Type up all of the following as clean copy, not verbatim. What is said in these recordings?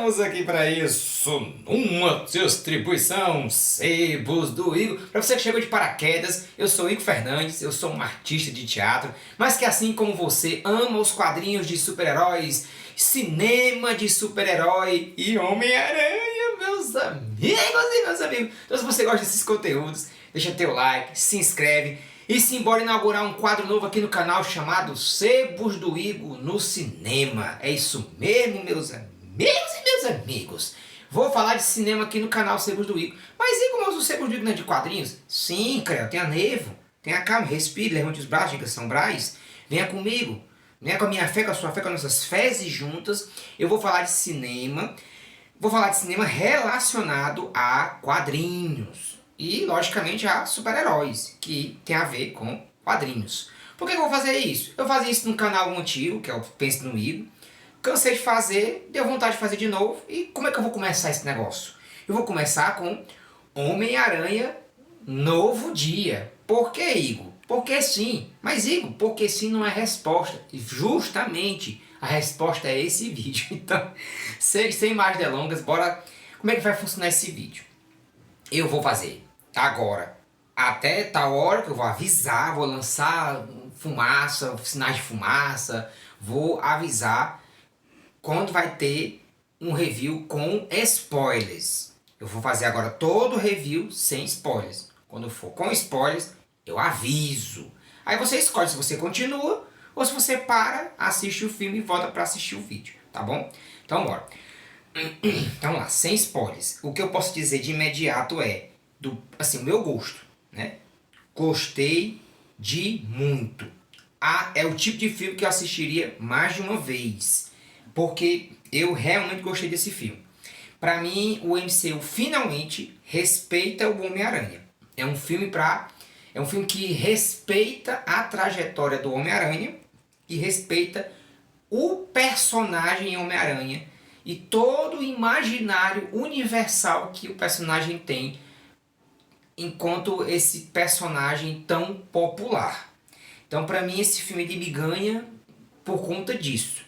Estamos aqui para isso, numa distribuição Sebos do Igor. Para você que chegou de paraquedas, eu sou Igor Fernandes, eu sou um artista de teatro, mas que assim como você ama os quadrinhos de super-heróis, cinema de super-herói e Homem-Aranha, meus amigos e meus amigos. Então se você gosta desses conteúdos, deixa teu like, se inscreve e simbora inaugurar um quadro novo aqui no canal chamado Sebos do Igor no Cinema. É isso mesmo, meus amigos e meus amigos. Vou falar de cinema aqui no canal Sebos do Igor. Mas Igor, mas o Sebos do Igor não é de quadrinhos? Sim, creio, tenha nevo, tenha calma, respire, levante os braços, diga São Brás. Venha comigo, venha com a minha fé, com a sua fé, com as nossas fés juntas. Eu vou falar de cinema. Vou falar de cinema relacionado a quadrinhos. E, logicamente, a super-heróis, que tem a ver com quadrinhos. Por que eu vou fazer isso? Eu fazia isso num canal antigo, que é o Pense no Igor. Cansei de fazer, deu vontade de fazer de novo. E como é que eu vou começar esse negócio? Eu vou começar com Homem-Aranha Novo Dia. Por que, Igor? Porque sim. Mas, Igor, porque sim não é resposta. E justamente a resposta é esse vídeo. Então, sem mais delongas, bora... Como é que vai funcionar esse vídeo? Eu vou fazer agora, até tal hora que eu vou avisar, vou lançar fumaça, sinais de fumaça, vou avisar quando vai ter um review com spoilers. Eu vou fazer agora todo o review sem spoilers. Quando for com spoilers, eu aviso. Aí você escolhe se você continua ou se você para, assiste o filme e volta para assistir o vídeo, tá bom? Então bora. Então lá, sem spoilers. O que eu posso dizer de imediato é, o meu gosto, né? Gostei de muito. É o tipo de filme que eu assistiria mais de uma vez, porque eu realmente gostei desse filme. Pra mim, o MCU finalmente respeita o Homem-Aranha. É um filme que respeita a trajetória do Homem-Aranha e respeita o personagem Homem-Aranha e todo o imaginário universal que o personagem tem enquanto esse personagem tão popular. Então, para mim, esse filme ele me ganha por conta disso.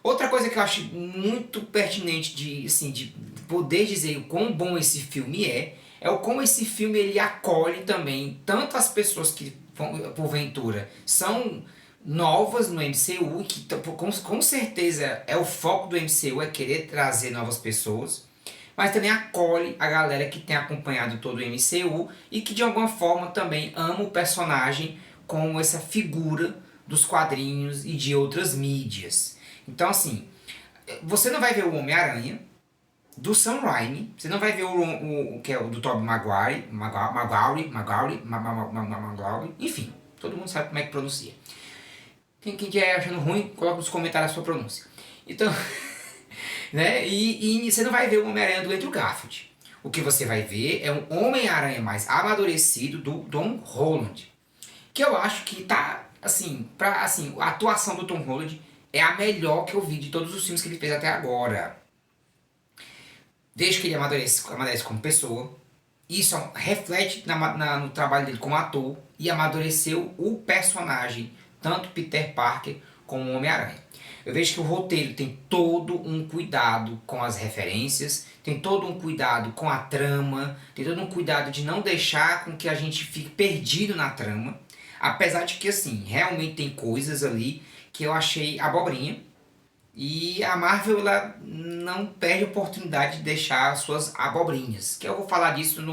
Outra coisa que eu acho muito pertinente de poder dizer o quão bom esse filme é o como esse filme ele acolhe também tanto as pessoas que, porventura, são novas no MCU, que com certeza é o foco do MCU, é querer trazer novas pessoas, mas também acolhe a galera que tem acompanhado todo o MCU e que de alguma forma também ama o personagem como essa figura dos quadrinhos e de outras mídias. Então assim, você não vai ver o Homem-Aranha do Sam Raimi, você não vai ver o que é o do Tobey Maguire, enfim, todo mundo sabe como é que pronuncia. Quem estiver achando ruim, coloca nos comentários a sua pronúncia. Então, né? E você não vai ver o Homem-Aranha do Andrew Garfield. O que você vai ver é um Homem-Aranha mais amadurecido do Tom Holland. Que eu acho que tá, a atuação do Tom Holland é a melhor que eu vi de todos os filmes que ele fez até agora. Vejo que ele amadurece como pessoa. Isso reflete no trabalho dele como ator e amadureceu o personagem, tanto Peter Parker como o Homem-Aranha. Eu vejo que o roteiro tem todo um cuidado com as referências, tem todo um cuidado com a trama, tem todo um cuidado de não deixar com que a gente fique perdido na trama, apesar de que assim, realmente tem coisas ali que eu achei abobrinha, e a Marvel ela não perde a oportunidade de deixar as suas abobrinhas, que eu vou falar disso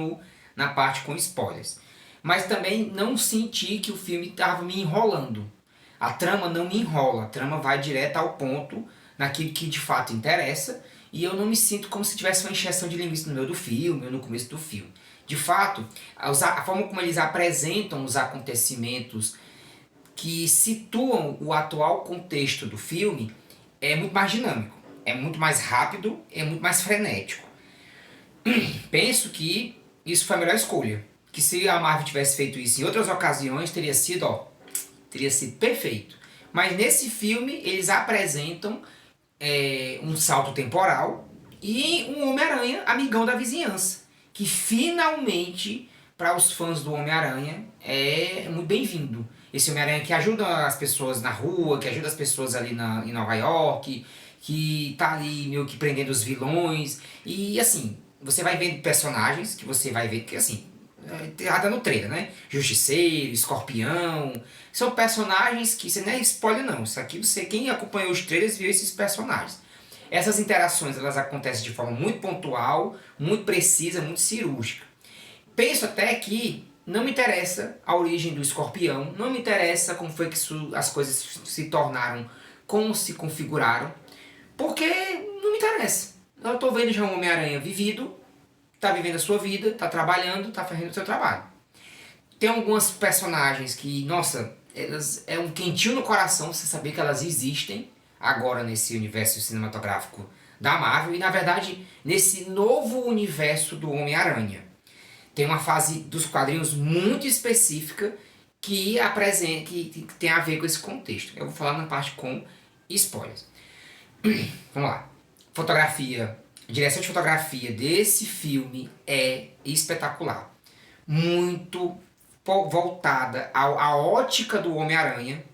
na parte com spoilers. Mas também não senti que o filme estava me enrolando. A trama não me enrola, a trama vai direto ao ponto, naquilo que de fato interessa, e eu não me sinto como se tivesse uma encheção de linguiça no meio do filme ou no começo do filme. De fato, a forma como eles apresentam os acontecimentos que situam o atual contexto do filme é muito mais dinâmico, é muito mais rápido, é muito mais frenético. Penso que isso foi a melhor escolha. Que se a Marvel tivesse feito isso em outras ocasiões, teria sido perfeito. Mas nesse filme eles apresentam um salto temporal e um Homem-Aranha amigão da vizinhança, que finalmente, para os fãs do Homem-Aranha, é muito bem-vindo. Esse Homem-Aranha que ajuda as pessoas na rua, que ajuda as pessoas ali em Nova York, que tá ali meio que prendendo os vilões. E assim, você vai vendo personagens que você vai ver que assim, tá no trailer, né? Justiceiro, Escorpião. São personagens que você não é spoiler não. Isso aqui quem acompanhou os trailers viu esses personagens. Essas interações elas acontecem de forma muito pontual, muito precisa, muito cirúrgica. Penso até que não me interessa a origem do Escorpião, não me interessa como foi que as coisas se tornaram, como se configuraram, porque não me interessa. Eu estou vendo já um Homem-Aranha vivido, tá vivendo a sua vida, tá trabalhando, tá fazendo o seu trabalho. Tem algumas personagens que, nossa, elas é um quentinho no coração você saber que elas existem agora nesse universo cinematográfico da Marvel e, na verdade, nesse novo universo do Homem-Aranha. Tem uma fase dos quadrinhos muito específica que apresenta, que tem a ver com esse contexto. Eu vou falar na parte com spoilers. Vamos lá. Fotografia, direção de fotografia desse filme é espetacular. Muito voltada à ótica do Homem-Aranha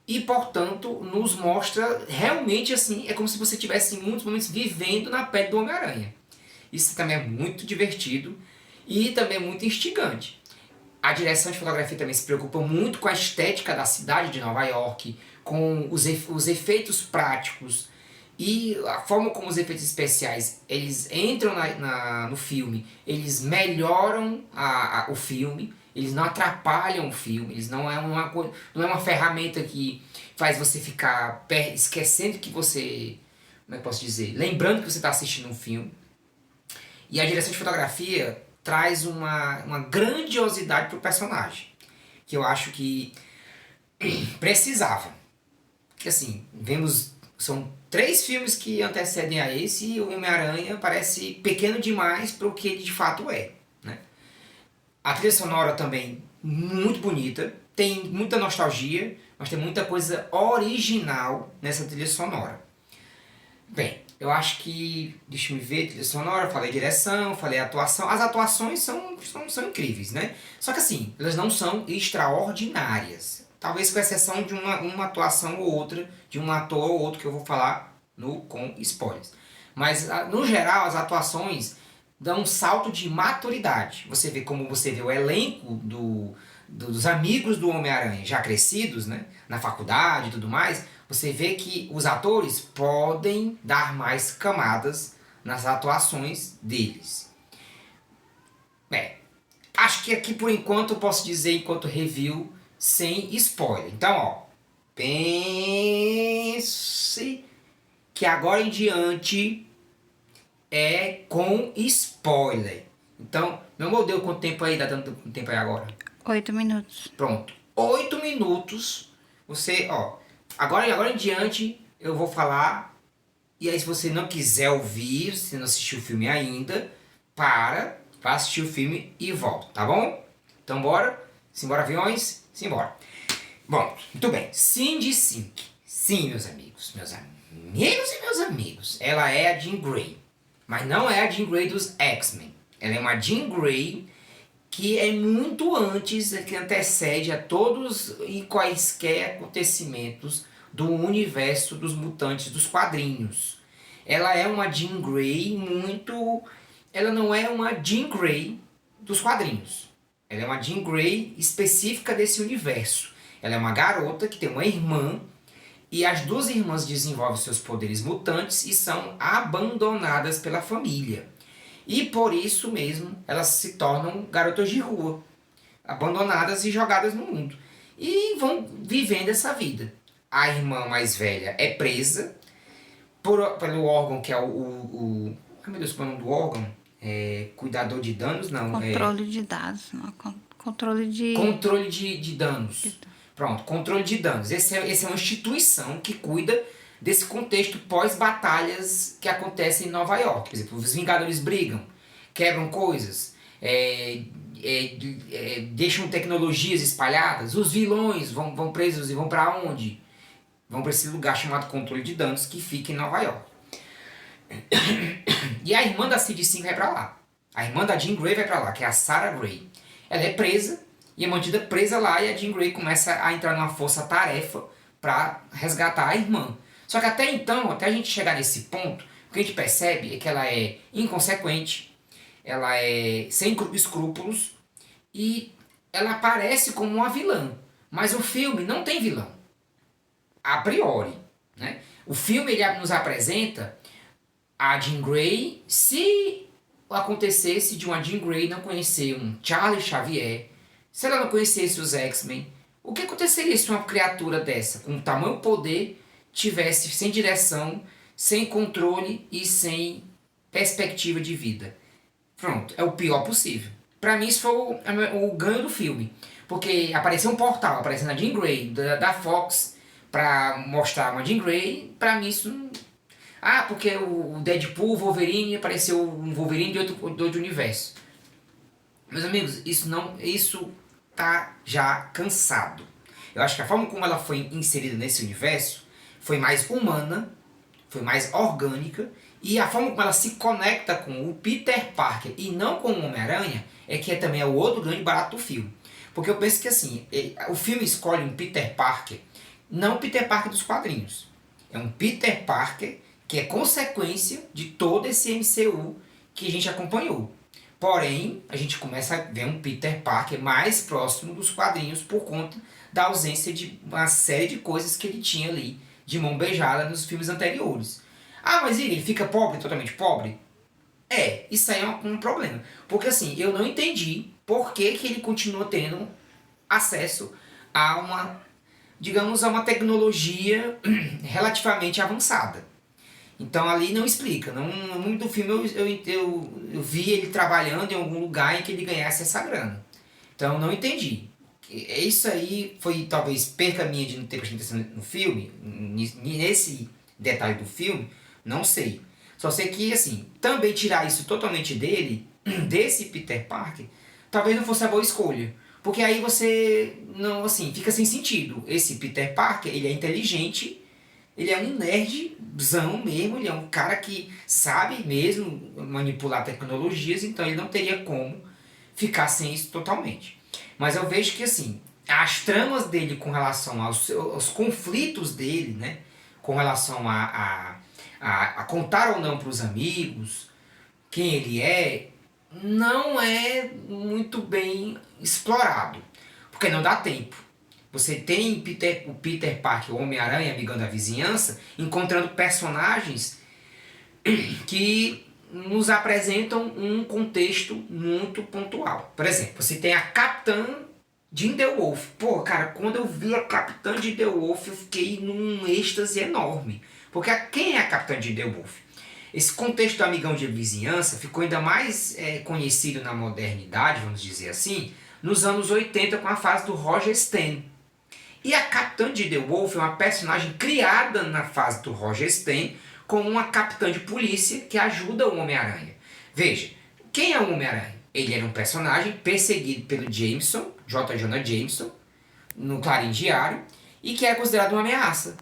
e, portanto, nos mostra realmente assim, é como se você estivesse em muitos momentos vivendo na pele do Homem-Aranha. Isso também é muito divertido e também é muito instigante. A direção de fotografia também se preocupa muito com a estética da cidade de Nova York, com os efeitos práticos e a forma como os efeitos especiais eles entram no filme, eles melhoram o filme, eles não atrapalham o filme, eles não é uma ferramenta que faz você ficar esquecendo que você, como é que eu posso dizer, lembrando que você está assistindo um filme. E a direção de fotografia traz uma grandiosidade pro personagem, que eu acho que precisava. Que assim, são 3 filmes que antecedem a esse e o Homem-Aranha parece pequeno demais para o que ele de fato é, né? A trilha sonora também muito bonita, tem muita nostalgia, mas tem muita coisa original nessa trilha sonora. Bem, eu acho que, deixa eu ver, trilha sonora, falei direção, falei atuação. As atuações são incríveis, né? Só que assim, elas não são extraordinárias. Talvez com exceção de uma atuação ou outra, de um ator ou outro que eu vou falar com spoilers. Mas, no geral, as atuações dão um salto de maturidade. Você vê como você vê o elenco dos amigos do Homem-Aranha já crescidos, né? Na faculdade e tudo mais. Você vê que os atores podem dar mais camadas nas atuações deles. Acho que aqui por enquanto eu posso dizer enquanto review sem spoiler. Então, ó, pense que agora em diante é com spoiler. Então, meu amor, deu quanto tempo aí? Dá dando quanto tempo aí agora? 8 minutos. Pronto. 8 minutos. Você, ó, agora em diante eu vou falar. E aí se você não quiser ouvir, se não assistiu o filme ainda, vá assistir o filme e volta, tá bom? Então bora. Simbora aviões, simbora. Bom, muito bem. Cindy Sink. Sim, meus amigos e meus amigos. Ela é a Jean Grey. Mas não é a Jean Grey dos X-Men. Ela é uma Jean Grey que é muito antes, que antecede a todos e quaisquer acontecimentos do universo dos mutantes dos quadrinhos. Ela é uma Jean Grey muito... Ela não é uma Jean Grey dos quadrinhos. Ela é uma Jean Grey específica desse universo. Ela é uma garota que tem uma irmã e as 2 irmãs desenvolvem seus poderes mutantes e são abandonadas pela família. E por isso mesmo elas se tornam garotas de rua, abandonadas e jogadas no mundo. E vão vivendo essa vida. A irmã mais velha é presa pelo órgão que é ai meu Deus, qual é o nome do órgão? Cuidador de danos? Não. Controle de dados, não. Controle de danos. Pronto, controle de danos. Essa é uma instituição que cuida desse contexto pós-batalhas que acontecem em Nova York. Por exemplo, os Vingadores brigam, quebram coisas, deixam tecnologias espalhadas, os vilões vão presos e vão para onde? Vão para esse lugar chamado controle de danos que fica em Nova York. E a irmã da Cindy Sink vai para lá. A irmã da Jean Grey vai para lá, que é a Sarah Grey. Ela é presa e é mantida presa lá e a Jean Grey começa a entrar numa força-tarefa para resgatar a irmã. Só que até então, até a gente chegar nesse ponto, o que a gente percebe é que ela é inconsequente, ela é sem escrúpulos e ela aparece como uma vilã. Mas o filme não tem vilão, a priori. Né? O filme ele nos apresenta a Jean Grey, se acontecesse de uma Jean Grey não conhecer um Charles Xavier, se ela não conhecesse os X-Men, o que aconteceria se uma criatura dessa, com tamanho poder, tivesse sem direção, sem controle e sem perspectiva de vida? Pronto, é o pior possível. Pra mim isso foi o ganho do filme. Porque apareceu um portal, aparecendo a Jean Grey, da Fox, pra mostrar uma Jean Grey, pra mim isso não... Ah, porque o Deadpool, o Wolverine, apareceu um Wolverine de outro universo. Meus amigos, isso tá já cansado. Eu acho que a forma como ela foi inserida nesse universo foi mais humana, foi mais orgânica, e a forma como ela se conecta com o Peter Parker e não com o Homem-Aranha é que também é o outro grande barato do filme. Porque eu penso que assim, o filme escolhe um Peter Parker, não o Peter Parker dos quadrinhos. É um Peter Parker que é consequência de todo esse MCU que a gente acompanhou. Porém, a gente começa a ver um Peter Parker mais próximo dos quadrinhos por conta da ausência de uma série de coisas que ele tinha ali de mão beijada nos filmes anteriores. Ah, mas ele fica pobre, totalmente pobre? Isso aí é um problema. Porque assim, eu não entendi por que ele continua tendo acesso a uma, digamos, a uma tecnologia relativamente avançada. Então ali não explica. No mundo do filme eu vi ele trabalhando em algum lugar em que ele ganhasse essa grana. Então eu não entendi. Isso aí foi talvez perca minha de não ter prestado atenção no filme, nesse detalhe do filme, não sei. Só sei que, assim, também tirar isso totalmente dele, desse Peter Parker, talvez não fosse a boa escolha. Porque aí você, não, assim, fica sem sentido. Esse Peter Parker, ele é inteligente, ele é um nerdzão mesmo, ele é um cara que sabe mesmo manipular tecnologias, então ele não teria como ficar sem isso totalmente. Mas eu vejo que, assim, as tramas dele com relação aos conflitos dele, né, com relação a contar ou não para os amigos quem ele é, não é muito bem explorado, porque não dá tempo. Você tem o Peter Parker, o Homem-Aranha, amigão da vizinhança, encontrando personagens que nos apresentam um contexto muito pontual. Por exemplo, você tem a Capitã Jindelwolf. Pô, cara, quando eu vi a Capitã Jindelwolf, eu fiquei num êxtase enorme. Porque quem é a Capitã Jindelwolf? Esse contexto do amigão de vizinhança ficou ainda mais conhecido na modernidade, vamos dizer assim, nos anos 80 com a fase do Roger Stern. E a Capitã Jindelwolf é uma personagem criada na fase do Roger Stern como uma capitã de polícia que ajuda o Homem-Aranha. Veja, quem é o Homem-Aranha? Ele era um personagem perseguido pelo Jameson, J. Jonah Jameson, no Clarim Diário, e que era considerado uma ameaça.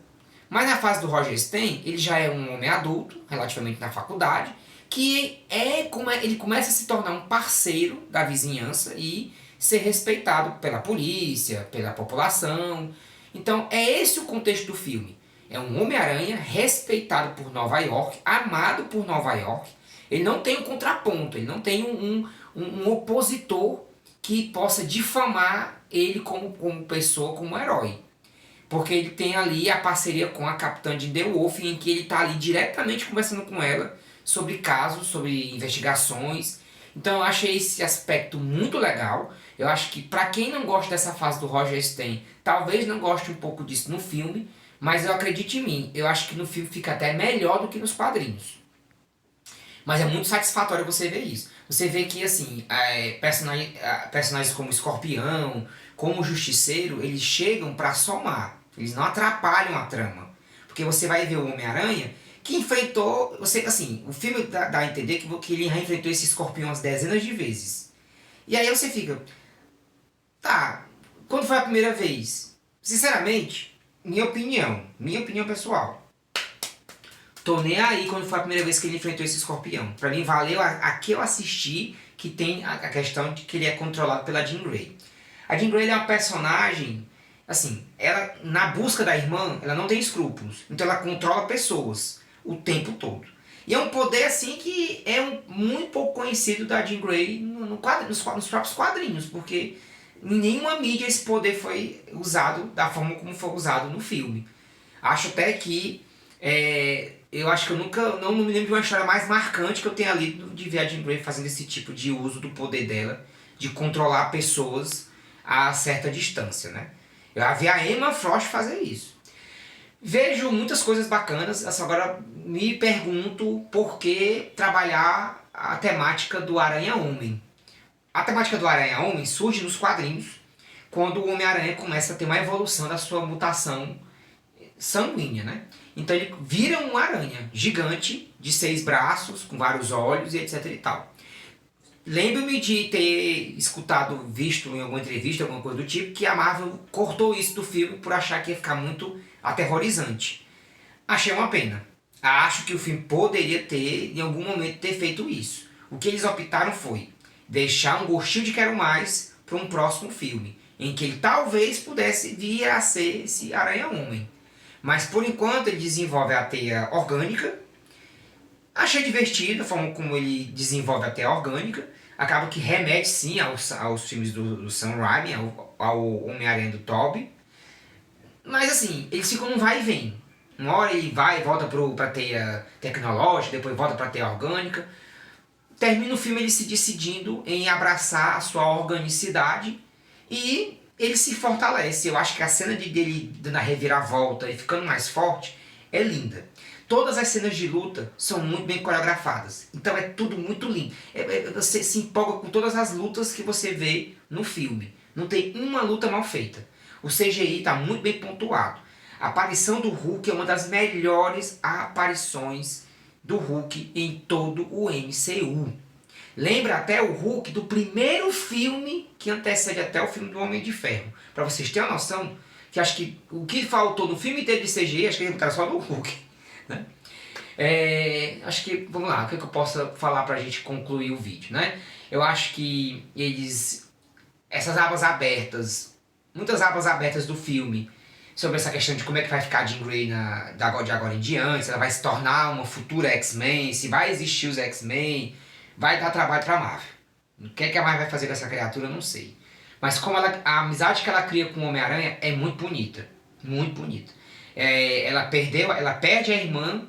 Mas na fase do Roger Stern, ele já é um homem adulto, relativamente na faculdade, que ele começa a se tornar um parceiro da vizinhança e ser respeitado pela polícia, pela população. Então é esse o contexto do filme. É um Homem-Aranha respeitado por Nova York, amado por Nova York. Ele não tem um contraponto, ele não tem um opositor que possa difamar ele como pessoa, como herói. Porque ele tem ali a parceria com a Capitã Jindelwolf, em que ele está ali diretamente conversando com ela sobre casos, sobre investigações. Então eu achei esse aspecto muito legal. Eu acho que para quem não gosta dessa fase do Roger Stern, talvez não goste um pouco disso no filme, mas eu acredito em mim, eu acho que no filme fica até melhor do que nos quadrinhos. Mas é muito satisfatório você ver isso. Você vê que, assim, personagens como o Escorpião, como o Justiceiro, eles chegam para somar. Eles não atrapalham a trama. Porque você vai ver o Homem-Aranha que enfrentou... o filme dá a entender que ele já enfrentou esse Escorpião umas dezenas de vezes. E aí você fica... Tá, quando foi a primeira vez? Sinceramente, minha opinião pessoal... Tô nem aí quando foi a primeira vez que ele enfrentou esse escorpião. Pra mim valeu a que eu assisti, que tem a questão de que ele é controlado pela Jean Grey. A Jean Grey é uma personagem Assim, ela, na busca da irmã, ela não tem escrúpulos. Então ela controla pessoas o tempo todo. E é um poder, assim, que é muito pouco conhecido da Jean Grey nos próprios quadrinhos, porque em nenhuma mídia esse poder foi usado da forma como foi usado no filme. Acho até que eu acho que eu nunca, não me lembro de uma história mais marcante que eu tenha lido de ver a Jean Grey fazendo esse tipo de uso do poder dela, de controlar pessoas a certa distância, né? Eu já vi a Emma Frost fazer isso. Vejo muitas coisas bacanas, assim, agora me pergunto por que trabalhar a temática do Aranha-Homem. A temática do Aranha-Homem surge nos quadrinhos, quando o Homem-Aranha começa a ter uma evolução da sua mutação sanguínea, né? Então ele vira um aranha gigante, de 6 braços, com vários olhos e etc e tal. Lembro-me de ter escutado, visto em alguma entrevista, alguma coisa do tipo, que a Marvel cortou isso do filme por achar que ia ficar muito aterrorizante. Achei uma pena. Acho que o filme poderia ter, em algum momento, ter feito isso. O que eles optaram foi deixar um gostinho de quero mais para um próximo filme, em que ele talvez pudesse vir a ser esse Aranha-Homem. Mas por enquanto ele desenvolve a teia orgânica. Achei divertido a forma como ele desenvolve a teia orgânica. Acaba que remete sim aos filmes do Sam Raimi, ao Homem-Aranha do Tobey. Mas assim, eles ficam num vai e vem. Uma hora ele vai e volta pra teia tecnológica, depois volta pra teia orgânica. Termina o filme ele se decidindo em abraçar a sua organicidade e ele se fortalece. Eu acho que a cena dele dando a reviravolta e ficando mais forte é linda. Todas as cenas de luta são muito bem coreografadas. Então é tudo muito lindo. Você se empolga com todas as lutas que você vê no filme. Não tem uma luta mal feita. O CGI está muito bem pontuado. A aparição do Hulk é uma das melhores aparições do Hulk em todo o MCU. Lembra até o Hulk do primeiro filme que antecede até o filme do Homem de Ferro. Para vocês terem uma noção, que acho que o que faltou no filme inteiro de CGI, acho que eles botaram só do Hulk. Né? Acho que, vamos lá, o que eu posso falar pra gente concluir o vídeo, né? Eu acho que essas abas abertas, muitas abas abertas do filme, sobre essa questão de como é que vai ficar a Jean Grey de agora em diante, se ela vai se tornar uma futura X-Men, se vai existir os X-Men, vai dar trabalho pra Marvel. O que é que a Marvel vai fazer com essa criatura, eu não sei. Mas como a amizade que ela cria com o Homem-Aranha é muito bonita, muito bonita. Ela perde a irmã,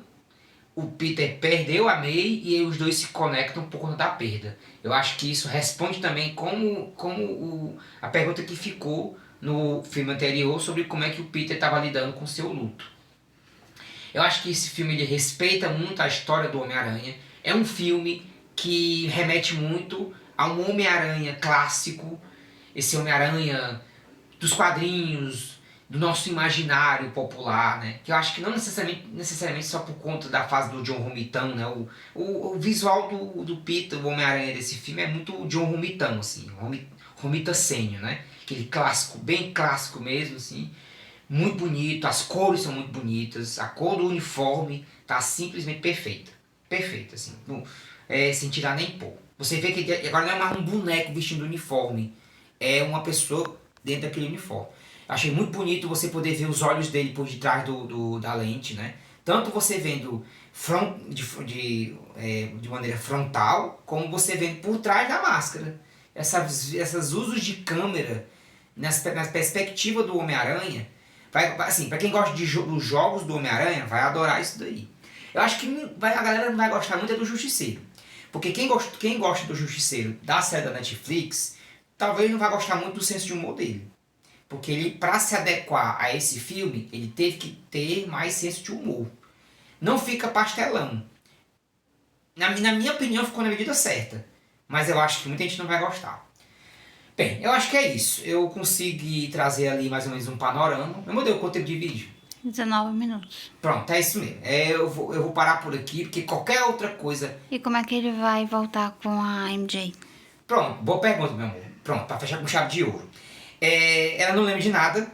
o Peter perdeu a May e os dois se conectam por conta da perda. Eu acho que isso responde também a pergunta que ficou no filme anterior sobre como é que o Peter estava lidando com seu luto. Eu acho que esse filme ele respeita muito a história do Homem-Aranha. É um filme que remete muito a um Homem-Aranha clássico, esse Homem-Aranha dos quadrinhos, do nosso imaginário popular, né? Que eu acho que não necessariamente só por conta da fase do John Romita, né? O visual do Peter, o Homem-Aranha desse filme é muito John Romita, assim, Romita Sênior, né? Aquele clássico, bem clássico mesmo, assim, muito bonito, as cores são muito bonitas, a cor do uniforme tá simplesmente perfeita, perfeita, assim, sem tirar nem pôr. Você vê que agora não é mais um boneco vestindo uniforme, é uma pessoa dentro daquele uniforme. Achei muito bonito você poder ver os olhos dele por detrás da lente, né? Tanto você vendo de maneira frontal, como você vendo por trás da máscara. Essas usos de câmera na perspectiva do Homem-Aranha, assim, para quem gosta dos jogos do Homem-Aranha, vai adorar isso daí. Eu acho que a galera não vai gostar muito do Justiceiro. Porque quem gosta do Justiceiro da série da Netflix, talvez não vai gostar muito do senso de humor dele. Porque ele, para se adequar a esse filme, ele teve que ter mais senso de humor. Não fica pastelão. Na minha opinião, ficou na medida certa. Mas eu acho que muita gente não vai gostar. Bem, eu acho que é isso. Eu consegui trazer ali mais ou menos um panorama. Eu mudei o conteúdo de vídeo. 19 minutos. Pronto, é isso mesmo. Eu vou parar por aqui, porque qualquer outra coisa... E como é que ele vai voltar com a MJ? Pronto, boa pergunta, meu amor. Pronto, para fechar com chave de ouro. Ela não lembra de nada,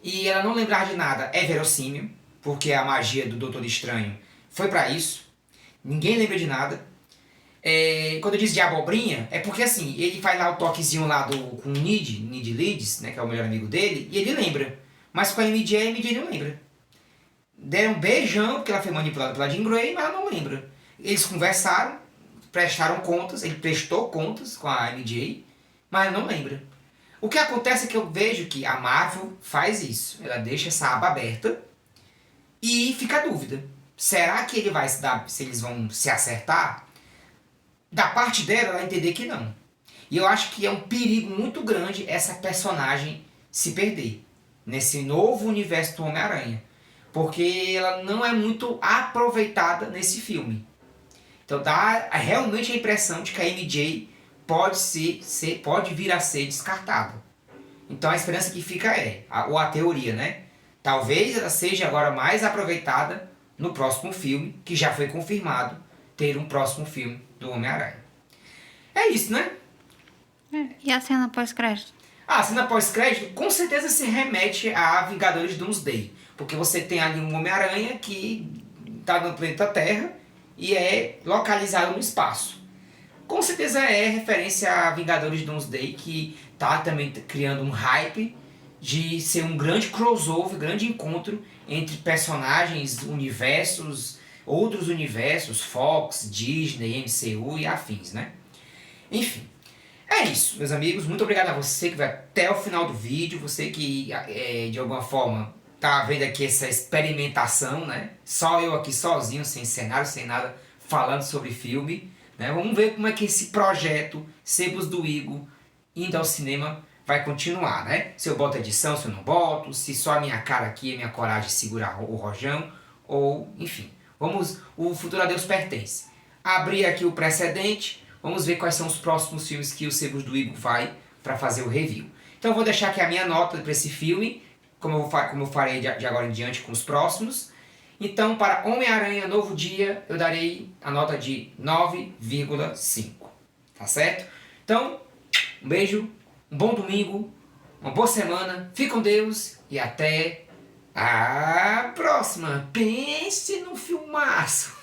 e ela não lembrar de nada é verossímil, porque a magia do Doutor Estranho foi pra isso. Ninguém lembra de nada. Quando eu disse de abobrinha, é porque assim, ele faz lá o toquezinho lá com o Ned Leeds, né, que é o melhor amigo dele, e ele lembra. Mas com a MJ não lembra. Deram um beijão, porque ela foi manipulada pela Jean Grey, mas ela não lembra. Eles conversaram, prestaram contas, ele prestou contas com a MJ, mas ela não lembra. O que acontece é que eu vejo que a Marvel faz isso. Ela deixa essa aba aberta e fica a dúvida. Será que ele vai se dar, se eles vão se acertar? Da parte dela, ela entender que não. E eu acho que é um perigo muito grande essa personagem se perder nesse novo universo do Homem-Aranha. Porque ela não é muito aproveitada nesse filme. Então dá realmente a impressão de que a MJ pode vir a ser descartada. Então a esperança que fica ou a teoria, né? Talvez ela seja agora mais aproveitada no próximo filme, que já foi confirmado ter um próximo filme do Homem-Aranha. É isso, né? E a cena pós-crédito? A cena pós-crédito com certeza se remete a Vingadores Doomsday. Porque você tem ali um Homem-Aranha que está no planeta Terra e é localizado no espaço. Com certeza é referência a Vingadores Doomsday, que está também criando um hype de ser um grande crossover, grande encontro entre personagens, universos, outros universos, Fox, Disney, MCU e afins, né? Enfim, é isso, meus amigos. Muito obrigado a você que vai até o final do vídeo, você que de alguma forma tá vendo aqui essa experimentação, né? Só eu aqui sozinho, sem cenário, sem nada, falando sobre filme, né? Vamos ver como é que esse projeto Sebos do Igor indo ao cinema vai continuar, né? Se eu boto edição, se eu não boto, se só a minha cara aqui, a minha coragem segurar o rojão, ou enfim. O futuro a Deus pertence. Abrir aqui o precedente, vamos ver quais são os próximos filmes que o Sebos do Igor vai para fazer o review. Então eu vou deixar aqui a minha nota para esse filme, como eu farei de agora em diante com os próximos. Então, para Homem-Aranha Novo Dia, eu darei a nota de 9,5. Tá certo? Então, um beijo, um bom domingo, uma boa semana, fique com Deus e até a próxima. Pense no filmaço!